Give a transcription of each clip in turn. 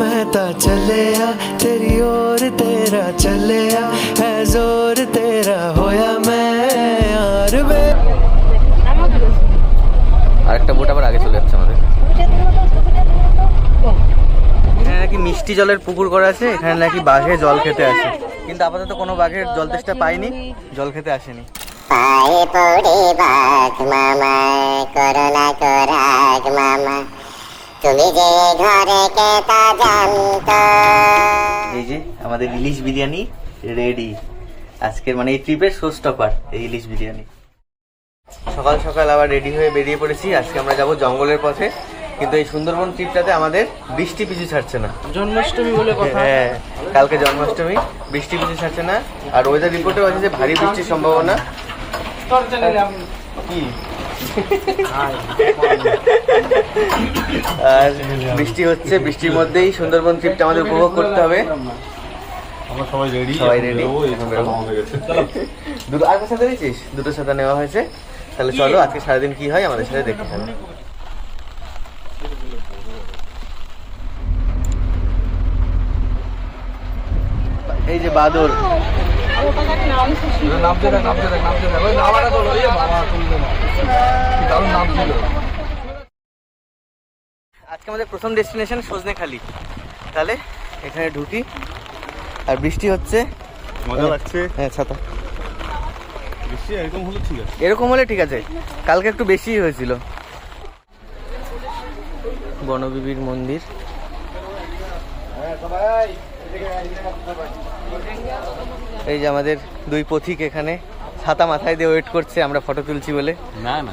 मेहता चले आ तेरी ओर तेरा चले आ है जोर तेरा होया मैं यार बे আরেকটা বোট আবার আগে চলে যাচ্ছে আমাদের। এখানে নাকি মিষ্টি জলের পুকুর করা আছে, এখানে নাকি বাঘে জল খেতে আসে, কিন্তু আপাতত কোনো বাঘের জল তেষ্টা পাইনি, জল খেতে আসেনি। পায়ে পড়ে বাঘ মামা করোনা করাগ মামা তুমি যে ঘরে কেতা জানতো। এই যে আমাদের ইলিশ বিরিয়ানি রেডি, আজকের মানে এই ট্রিপের শো স্টপার এই ইলিশ বিরিয়ানি। সকাল সকাল আবার রেডি হয়ে বেরিয়ে পড়েছি। আজকে আমরা যাব জঙ্গলের পথে, কিন্তু এই সুন্দরবন ট্রিপটাতে আমাদের বৃষ্টি পিছু ছাড়ছে না। জন্মাষ্টমী বলে কথা। হ্যাঁ, কালকে জন্মাষ্টমী, বৃষ্টি পিছু ছাড়ছে না। আর ওয়েদার রিপোর্টেও আছে যে ভারী বৃষ্টির সম্ভাবনা। কি আর বৃষ্টি হচ্ছে, বৃষ্টির মধ্যেই সুন্দরবন ট্রিপটা আমাদের উপভোগ করতে হবে। সবাই রেডি। দুটো আর সাথে দিয়েছিস? দুটো সাথে নেওয়া হয়েছে। তাহলে চলো আজকে সারাদিন কি হয় আমাদের সাথে দেখতে থাকো। এই যে বাদল, আজকে আমাদের প্রথম ডেস্টিনেশন সজনেখালি। তাহলে এখানে ঢুকি, আর বৃষ্টি হচ্ছে, মজা লাগছে। হ্যাঁ, ছাতা বৃষ্টি এরকম হলে ঠিক আছে, এরকম হলে ঠিক আছে। কালকে একটু বেশি হয়েছিল। বনবিবির মন্দির। এই যে আমাদের দুই পথিক এখানে ছাতা মাথায় দিয়ে ওয়েট করছে আমরা ফটো তুলছি বলে। না না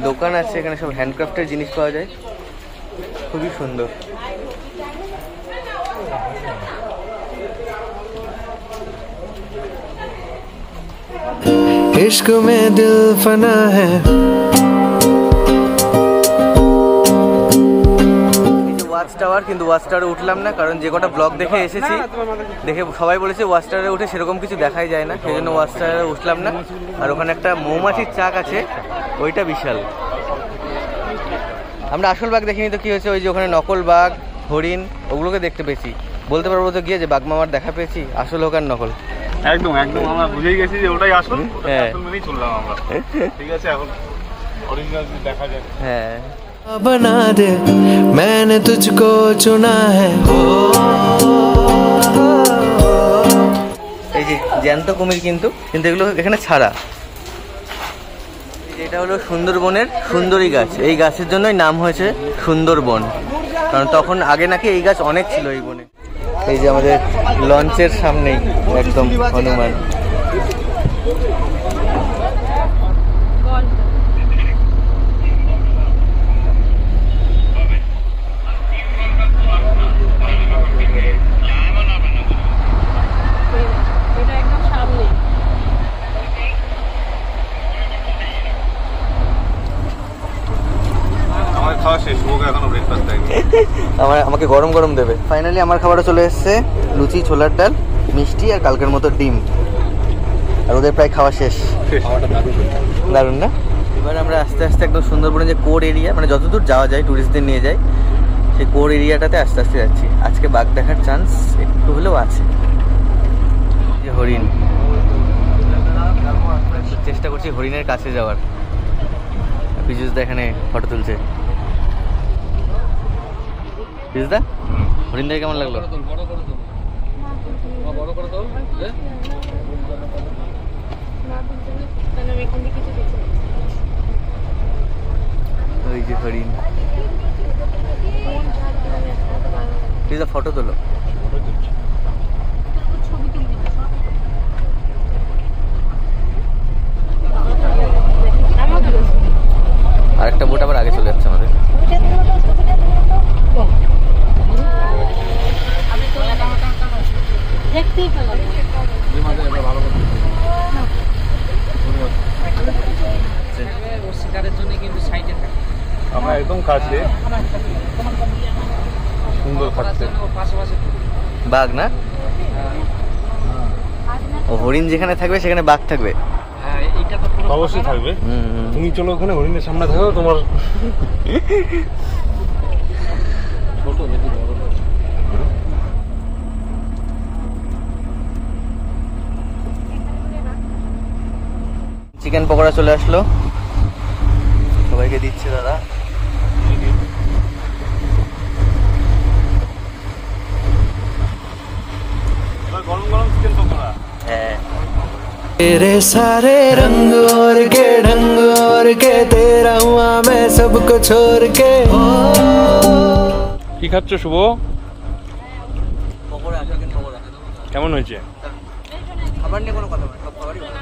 দোকান আছে এখানে, সব হ্যান্ডক্রাফটের জিনিস পাওয়া যায়, খুবই সুন্দর। इश्क में दिल फना है। ওয়াচ টাওয়ার, কিন্তু ওয়াচ টাওয়ারে উঠলাম না, কারণ যে কটা ব্লগ দেখে এসেছি দেখে সবাই বলেছে ওয়াচ টাওয়ারে উঠে সেরকম কিছু দেখাই যায় না, সেই জন্য ওয়াচ টাওয়ারে উঠলাম না। আর ওখানে একটা মৌমাছির চাক আছে, ওইটা বিশাল। আমরা আসল বাঘ দেখিনি তো কি হয়েছে, ওই যে ওখানে নকল বাঘ, হরিণ, ওগুলোকে দেখতে পেয়েছি। বলতে পারবো তো গিয়ে যে বাঘ মামার দেখা পেয়েছি, আসল হোক আর নকল। একদম একদম আমরা বুঝেই গেছি যে ওটাই আসল। হ্যাঁ, আসল মেনেই চললাম আমরা। ঠিক আছে, এখন অরিজিনাল দেখা যায়। হ্যাঁ, बना दे मैंने तुझको चुना है। এই যে জ্যান্ত কুমির, কিন্তু এগুলো এখানে ছাড়া। এটা হলো সুন্দরবনের সুন্দরী গাছ, এই গাছের জন্যই নাম হয়েছে সুন্দরবন, কারণ তখন আগে নাকি এই গাছ অনেক ছিল এই বনে। এই যে আমাদের লঞ্চের সামনেই একদম হনুমান। আমার খাওয়া শেষ, ওকে এখনো ব্রেকফাস্ট দেয়নি। আমাকে গরম গরম দেবে। ফাইনালি আমার খাবারও চলে এসছে, লুচি, ছোলার ডাল, মিষ্টি আর কালকের মতো ডিম। আর ওদের প্রায় খাওয়া শেষ। দারুণ না? এবার আমরা আস্তে আস্তে একদম সুন্দরবনের যে কোর এরিয়া, মানে যতদূর যাওয়া যায় ট্যুরিস্টদের নিয়ে যায়, সেই কোর এরিয়াটাতে আস্তে আস্তে যাচ্ছি। আজকে বাঘ দেখার চান্স একটু হলেও আছে। যে হরিণ, চেষ্টা করছি হরিণের কাছে যাওয়ার। পিজুসদা এখানে ফটো তুলছে। পিজুসদা, হরিণটা কেমন লাগলো? ওই যে হরিণ। পিজুসদা ফটো তোলো। আরেকটা বোট আবার আগে চলে যাচ্ছে আমাদের। দেখতেই পেলাম শিকারের জন্য কিন্তু সাইডে থাকে। আমরা একদম কাছে, সুন্দর থাকছে। বাঘ না, ও হরিণ যেখানে থাকবে সেখানে বাঘ থাকবে। হ্যাঁ, এইটা তো অবশ্যই থাকবে। তুমি চলো ওখানে হরিণের সামনে থাকো, তোমার চিকেন পকোড়া চলে আসলো, সবাইকে দিচ্ছে দাদা। গরম গরম চিকেন পকোড়া। হ্যাঁ, तेरे सारे रंग और के ढंग और के तेरा हुआ मैं सबको छोड़ के কি খাচ্ছ শুভ? পকোড়া, চিকেন পকোড়া কেমন হয়েছে? খাবার নিয়ে কোনো কথা বলে, সব খাবারই ভালো।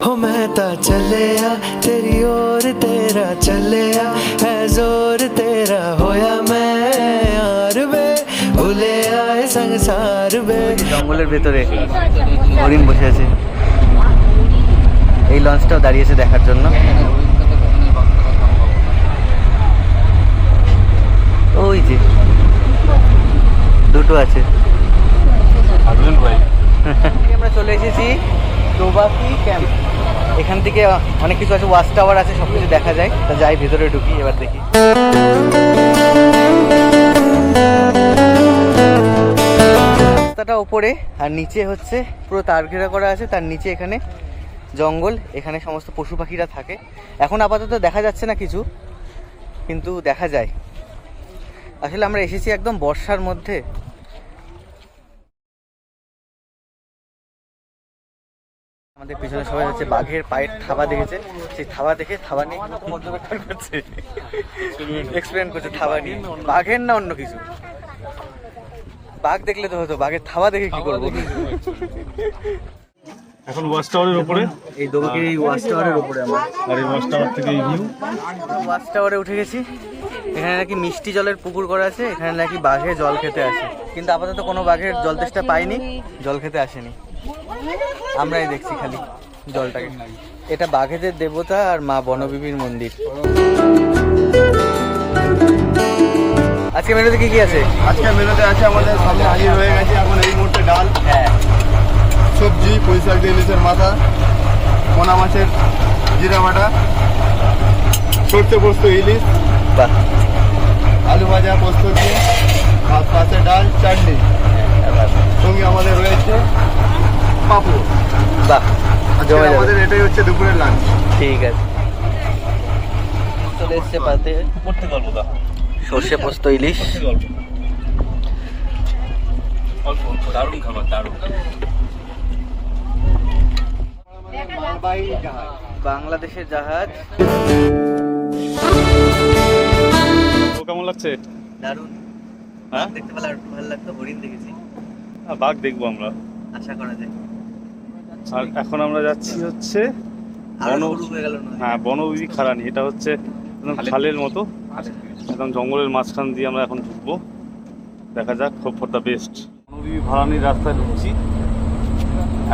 हो मैं ता चले आ तेरी ओर तेरा चले आ है जोर तेरा होया मैं यार बे भूले आए संसार बे। জঙ্গলের ভেতরে হরিণ বসে আছে, এই লঞ্চটাও দাঁড়িয়েছে দেখার জন্য। ওই যে দুটো আছে। আমরা চলে এসেছি দোবাকি ক্যাম্প। এখান থেকে অনেক কিছু আছে, ওয়াচ টাওয়ার আছে, সব কিছু দেখা যায়। তা যাই ভেতরে ঢুকি, এবার দেখি। রাস্তাটা ওপরে আর নিচে হচ্ছে পুরো তার ঘেরা করা আছে, তার নিচে এখানে জঙ্গল, এখানে সমস্ত পশু পাখিরা থাকে। এখন আপাতত দেখা যাচ্ছে না কিছু, কিন্তু দেখা যায়। আসলে আমরা এসেছি একদম বর্ষার মধ্যে। আমাদের পিছনে সবাই হচ্ছে বাঘের পায়ের থাবা দেখেছে, সেই থাবা দেখে থাবা নিয়ে পর্যবেক্ষণ করছে, এক্সপেরিমেন্ট করছে থাবা নিয়ে। বাঘের না অন্য কিছু, বাঘ দেখলে তো হতো, বাঘের থাবা দেখে কি করবো। এখন ওয়াচ টাওয়ারের উপরে, এই দোবাকির এই ওয়াচ টাওয়ারের উপরে আমরা, আর এই ওয়াচ টাওয়ার থেকে এই ভিউ। ওয়াচ টাওয়ারে উঠে গেছি। এখানে নাকি মিষ্টি জলের পুকুর করা আছে, এখানে নাকি বাঘে জল খেতে আসে, কিন্তু আপাতত কোনো বাঘের জল তেষ্টা পাইনি, জল খেতে আসেনি। আমরাই দেখছি খালি জলটাকে। এটা বাঘেদের দেবতা আর মা বনবিবির মন্দির। আজকে মেনুতে কি কি আছে? আজকে মেনুতে আছে আমাদের সামনে হাজির হয়ে গেছে এখন এই মুহূর্তে ডাল, হ্যাঁ, সবজি, পুঁইশাক দিয়ে ইলিশের মাথা, পোনা মাছের জিরা বাটা, সর্ষে পোস্ত ইলিশ, বাহ, আলু ভাজা পোস্ত দিয়ে, ভাত, পাশে ডাল, চাটনি, সঙ্গে আমাদের রয়েছে পাপড়। বাহ, আজকে জমে যাবে। আমাদের এটাই হচ্ছে দুপুরের লাঞ্চ। ঠিক আছে, চলে এসছে পাতে করতে পারবো না, সর্ষে পোস্ত ইলিশ। অল্প অল্প, দারুণ খাবার, দারুণ। বাংলাদেশের জাহাজ, তো কেমন লাগছে? দারুণ। হ্যাঁ, দেখতে পেলে আর একটু ভালো লাগতো, হরিণ দেখেছি, বাঘ দেখবো আমরা। আশা করা যায়। আর এখন আমরা যাচ্ছি হচ্ছে আরো বন, শুরু হয়ে গেল নয়? হ্যাঁ, বনবিবি খারানি। এটা হচ্ছে একদম খালের মতো, একদম জঙ্গলের মাঝখান দিয়ে আমরা এখন ঢুকবো। দেখা যাক, hope for the best. Bonbibi খারানির রাস্তায় ঢুকছি,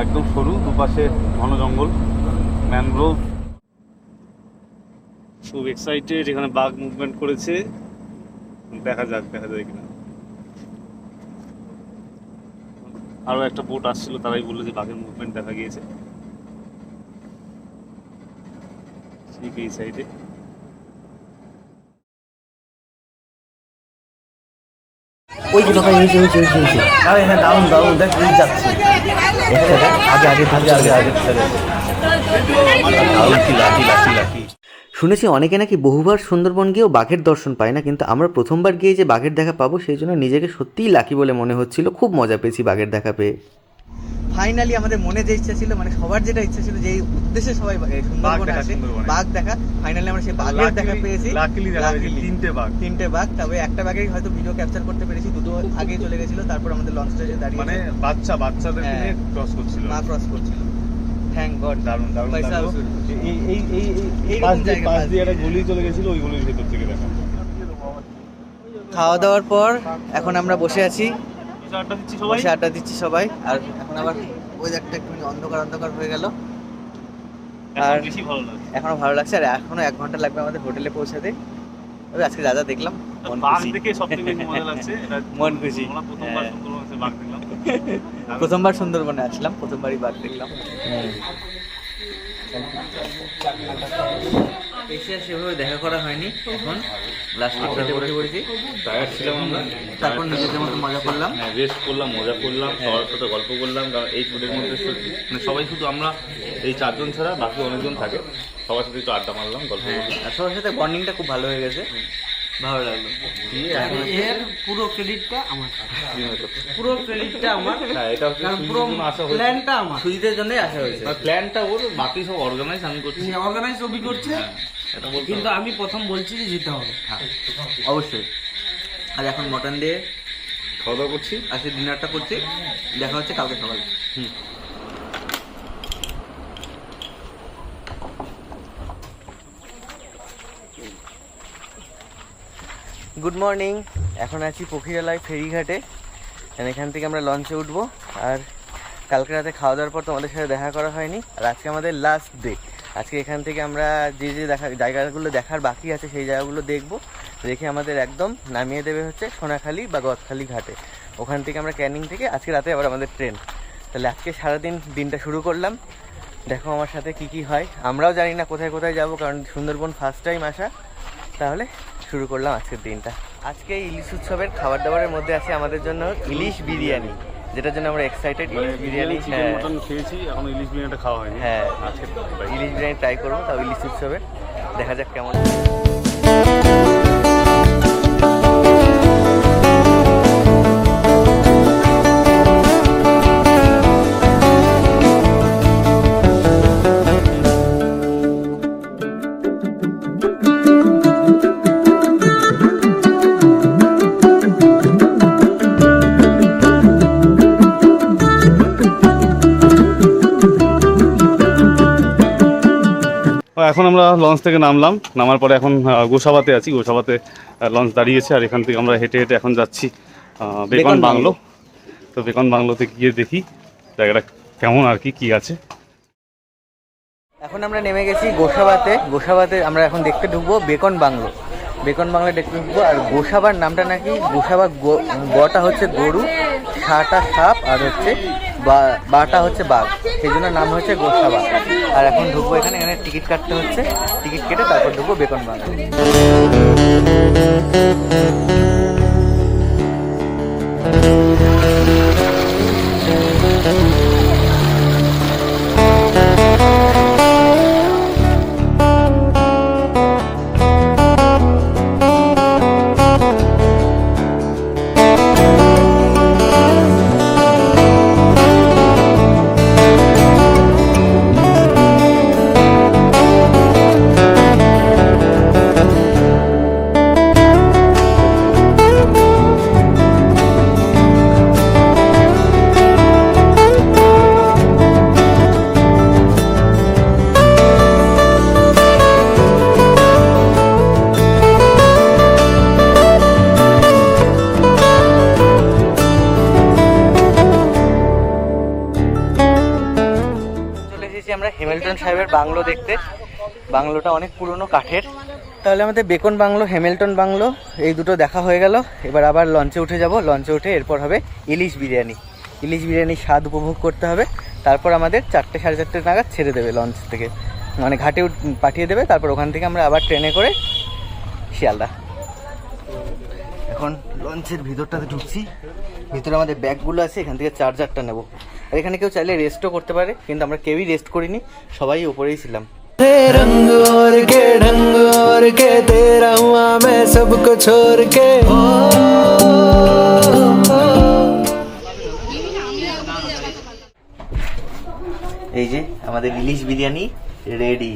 একদম সরু, দুপাশে ঘন জঙ্গল, ম্যানগ্রোভ। খুব এক্সাইটেড, এখানে বাঘ মুভমেন্ট করেছে, দেখা যাক দেখা যায় কিনা। আরো একটা বোট আসছিল, তারাই বললো যে বাঘের মুভমেন্ট দেখা গিয়েছে ঠিক এই সাইডে। ওই যে বাবা, এই যে আরে হ্যাঁ, দারুণ দারুণ, দেখ এই যাচ্ছে আগে আগে আগে আগে আগে। শুনেছি অনেকে নাকি বহুবার সুন্দরবন গিয়েও বাঘের দর্শন পায় না, কিন্তু আমরা প্রথমবার গিয়ে যে বাঘের দেখা পাবো সেই জন্য নিজেকে সত্যিই লাকি বলে মনে হচ্ছিল। খুব মজা পেয়েছি বাঘের দেখা পেয়ে। ফাইনালি আমাদের মনে যে ইচ্ছা ছিল, মানে সবার যেটা ইচ্ছা ছিল, যে উদ্দেশ্যে সবাই সুন্দরবন আসে, বাঘ দেখা, ফাইনালি আমরা সেই বাঘের দেখা পেয়েছি। তিনটে বাঘ, তবে একটা বাঘের হয়তো ভিডিও ক্যাপচার করতে পেরেছি, দুটো আগে চলে গেছিল, তারপর আমাদের লঞ্চটা যে দাঁড়িয়ে মানে বাচ্চাদের নিয়ে ক্রস করছিল, মা ক্রস করছিল। Thank god. দারুণ দারুণ পয়সা লাগলো। এই পাশ দিয়ে একটা গলি চলে গেছিল, ওই গলির ভেতর থেকে দেখা। খাওয়া দাওয়ার পর এখন আমরা বসে আছি, আড্ডা দিচ্ছি সবাই। বসে আড্ডা দিচ্ছি সবাই। আর এখন আবার ওয়েদারটা একটু অন্ধকার অন্ধকার হয়ে গেল, আর বেশি ভালো লাগে, এখনো ভালো লাগছে। আর এখনো 1 ঘন্টা লাগবে আমাদের হোটেলে পৌঁছাতে। তবে আজকে যা যা দেখলাম মন বাঘ খুশি, দেখে সবথেকে বেশি মজা লাগছে। এটা মন খুশি। আমরা প্রথমবার হ্যাঁ। সুন্দরবনে বাঘ দেখলাম, প্রথমবার সুন্দরবনে আসলাম, প্রথমবারই বাঘ দেখলাম। এসে আর সেভাবে দেখা করা হয়নি, এখন লাস্টে খেতে বসে পড়েছি। টায়ার্ড ছিলাম আমরা, তারপর নিজেদের মতো মজা করলাম। হ্যাঁ রেস্ট করলাম, মজা করলাম, সবার সাথে গল্প করলাম। কারণ এই ট্যুরের মধ্যে মানে সবাই শুধু আমরা এই 4 জন ছাড়া বাকি অনেকজন থাকে, সবার সাথে একটু আড্ডা মারলাম, গল্প করলাম। আর সবার সাথে বন্ডিংটা খুব ভালো হয়ে গেছে, ভালো লাগলো। এর পুরো ক্রেডিটটা আমার, পুরো ক্রেডিটটা আমার। হ্যাঁ এটা হচ্ছে কারণ পুরো সুজিতের জন্য আসা হয়েছে। প্ল্যানটা আমার, সুজিতের জন্যই আসা হয়েছে। প্ল্যানটা ওর, বাকি সব অর্গানাইজ আমি করছি। অর্গানাইজ ছবি করছে, হ্যাঁ এটা বলতে কিন্তু হবে। আমি প্রথম বলছি যে যেতে হবে। হ্যাঁ অবশ্যই। আর এখন মটন দিয়ে খাওয়া দাওয়া করছি। আজকে ডিনারটা করছি, দেখা হচ্ছে কালকে সকালে। গুড মর্নিং, এখন আছি পখিরালয় ফেরিঘাটে। এখান থেকে আমরা লঞ্চে উঠবো। আর কালকে রাতে খাওয়া দাওয়ার পর তোমাদের সাথে দেখা করা হয়নি, আর আজকে আমাদের লাস্ট ডে। আজকে এখান থেকে আমরা যে যে জায়গাগুলো দেখার বাকি আছে সেই জায়গাগুলো দেখবো, দেখে আমাদের একদম নামিয়ে দেবে হচ্ছে সোনাখালি বা গদখালি ঘাটে। ওখান থেকে আমরা ক্যানিং থেকে আজকে রাতে আবার আমাদের ট্রেন। তাহলে আজকে সারাদিন দিনটা শুরু করলাম, দেখো আমার সাথে কি কি হয়। আমরাও জানি না কোথায় কোথায় যাব, কারণ সুন্দরবন ফার্স্ট টাইম আসা। তাহলে শুরু করলাম আজকের দিনটা। আজকে ইলিশ উৎসবের খাবার দাবারের মধ্যে আছে আমাদের জন্য ইলিশ বিরিয়ানি, যেটার জন্য আমরা এক্সাইটেড। ইলিশ বিরিয়ানি, চিকেন মটন খেয়েছি, এখন ইলিশ বিরিয়ানিটা খাওয়া হয়নি। হ্যাঁ আজকে ইলিশ বিরিয়ানি ট্রাই করবো, তাও ইলিশ উৎসবে। দেখা যাক কেমন। এখন আমরা লঞ্চ থেকে নামলাম, নামার পরে এখন গোসাবাতে আছি। গোসাবাতে লঞ্চ দাঁড়িয়েছে, আর এখান থেকে আমরা হেঁটে হেঁটে এখন যাচ্ছি বেকন বাংলো। তো বেকন বাংলোতে গিয়ে দেখি জায়গাটা কেমন আর কি আছে। এখন আমরা নেমে গেছি গোসাবাতে। গোসাবাতে আমরা এখন দেখতে ঢুকবো বেকন বাংলো। বেকন বাংলো দেখতে ঢুকবো। আর গোসাবার নামটা নাকি, গোসাবা গটা হচ্ছে গরু, সাটা সাপ, আর হচ্ছে বাটা হচ্ছে বাঘ, সেই জন্য নাম হচ্ছে গোসাবা। আর এখন ঢুকবো এখানে, এখানে টিকিট কাটতে হচ্ছে। টিকিট কেটে তারপর ঢুকবো বেকন বাংলো। আমরা হ্যামিল্টন সাহেবের বাংলো দেখতে। বাংলোটা অনেক পুরনো, কাঠের। তাহলে আমাদের বেকন বাংলো, হ্যামিল্টন বাংলো এই দুটো দেখা হয়ে গেল। এবার আবার লঞ্চে উঠে যাব। লঞ্চে উঠে এরপর হবে ইলিশ বিরিয়ানি। ইলিশ বিরিয়ানির স্বাদ উপভোগ করতে হবে। তারপর আমাদের 4টে সাড়ে 4টে নাগাদ ছেড়ে দেবে লঞ্চ থেকে, মানে ঘাটে পাঠিয়ে দেবে। তারপর ওখান থেকে আমরা আবার ট্রেনে করে শিয়ালদা। এখন লঞ্চের ভিতরটাতে ঢুকছি। ভিতরে আমাদের ব্যাগগুলো আছে, এখান থেকে চার্জারটা নেব। আর এখানে কেউ চাইলে রেস্টও করতে পারে, কিন্তু আমরা কেউই রেস্ট করিনি, সবাই উপরেই ছিলাম। रंग और के ढंग और के तेरा हुआ मैं सबको छोड़ के এই যে আমাদের ইলিশ বিরিয়ানি রেডি।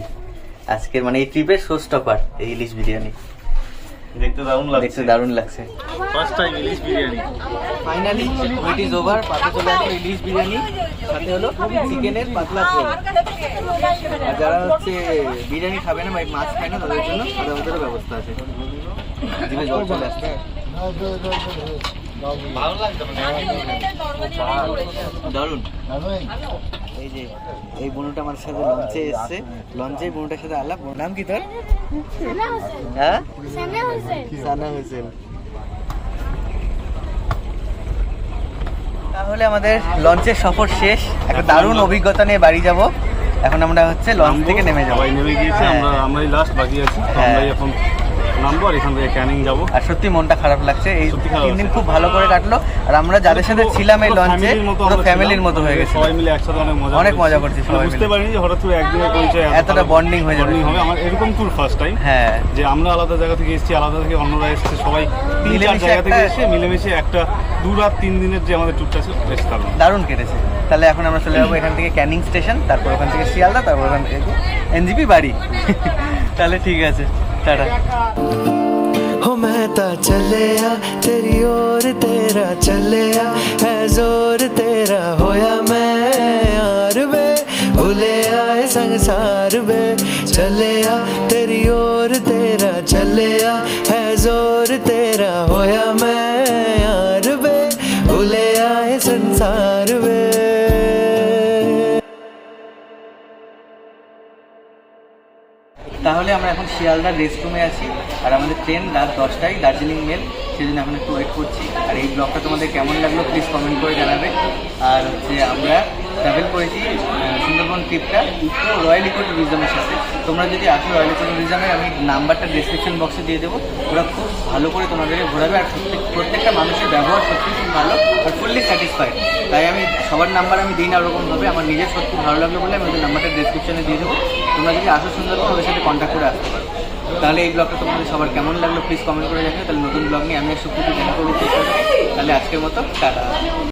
আজকের মানে এই ট্রিপের শো স্টপার এই ইলিশ বিরিয়ানি। দেখতে দারুণ লাগছে, দেখতে দারুণ লাগছে। ফার্স্ট টাইম ইলিশ biryani. Finally wait is over. পাতে চলে আসলো ইলিশ বিরিয়ানি, সাথে হলো চিকেনের পাতলা ঝোল। আর যারা হচ্ছে বিরিয়ানি খাবে না বা মাছ খায় না, তাদের জন্য আলাদা আলাদা ব্যবস্থা আছে। জিভে জল চলে আসছে। দারুণ। এই যে এই বোনটা আমার সাথে লঞ্চে এসছে, লঞ্চে বোনটার সাথে আলাপ। নাম কি তোর? হ্যাঁ, সানা হোসেন। তাহলে আমাদের লঞ্চের সফর শেষ। একটা দারুণ অভিজ্ঞতা নিয়ে বাড়ি যাব। এখন আমরা হচ্ছে লঞ্চ থেকে নেমে যাবো। সবাই নেমে গিয়েছে, হ্যাঁ। আমরাই লাস্ট বাকি আছি, তো হ্যাঁ। আমরাই এখন নামবো আর এখান থেকে ক্যানিং যাবো। আর সত্যি মনটা খারাপ লাগছে, এই সত্যি খারাপ 3 দিন লাগছে। খুব ভালো করে কাটলো। আর আমরা যাদের সাথে ছিলাম এই লঞ্চে পুরো ফ্যামিলির মতো হয়ে গেছে, সবাই মিলে একসাথে অনেক মজা করছি সবাই বুঝতে মিলে। পারিনি যে হঠাৎ করে একদিনের পরিচয় এতটা bonding হয়ে যাবে। bonding হবে। আমার এরকম ট্যুর ফার্স্ট টাইম, হ্যাঁ যে আমরা আলাদা জায়গা থেকে এসেছি, আলাদা থেকে অন্যরা এসেছে, সবাই 3-4 মিলেমিশে জায়গা থেকে একটা- এসে মিলেমিশে একটা 2 রাত 3 দিনের যে আমাদের ট্যুরটা ছিল বেশ দারুণ। দারুণ কেটেছে। তাহলে এখন আমরা চলে যাবো এখান থেকে ক্যানিং স্টেশন, তারপর ওখান থেকে শিয়ালদা, তারপর ওখান থেকে এনজিপি বাড়ি। তাহলে ঠিক আছে, টাটা। हो मैं ता चलिया तेरी ओर तेरा चलिया है जोर तेरा होया मैं यार वे भूले आए संसार वे चलिया तेरी ओर तेरा चलिया है जोर तेरा होया मैं यार वे भूले आए संसार वे। তাহলে আমরা এখন শিয়ালদার রেস্ট রুমে আছি, আর আমাদের ট্রেন রাত 10টায় দার্জিলিং মেল, সেজন্য এখন একটু ওয়েট করছি। আর এই ব্লগটা তোমাদের কেমন লাগলো প্লিজ কমেন্ট করে জানাবে। আর হচ্ছে আমরা ট্রাভেল করেছি সুন্দরবন ট্রিপটা রয়্যাল ইকো ট্যুরিজমের সাথে। তোমরা যদি আসো রয়্যাল ইকো ট্যুরিজমের, আমি নাম্বারটা ডেসক্রিপশন বক্সে দিয়ে দেবো। ওরা খুব ভালো করে তোমাদেরকে ঘোরাবে, আর প্রত্যেকটা মানুষের ব্যবহার সত্যি খুব ভালো আর ফুললি স্যাটিসফাইড। তাই আমি সবার নাম্বার আমি দিই না ওরকমভাবে, আমার নিজের সত্যি ভালো লাগলো বলে আমি ওদের নাম্বারটা ডেসক্রিপশনে দিয়ে দেবো। তোমরা যদি আসো সুন্দরবন ওদের সাথে কন্ট্যাক্ট করে আসতে পারো। তাহলে এই ব্লগটা তোমাদের সবার কেমন লাগলো প্লিজ কমেন্ট করে জানিও। তাহলে নতুন ব্লগ নিয়ে আমি একটু দেখা করবো। তাহলে আজকের মতো টাটা।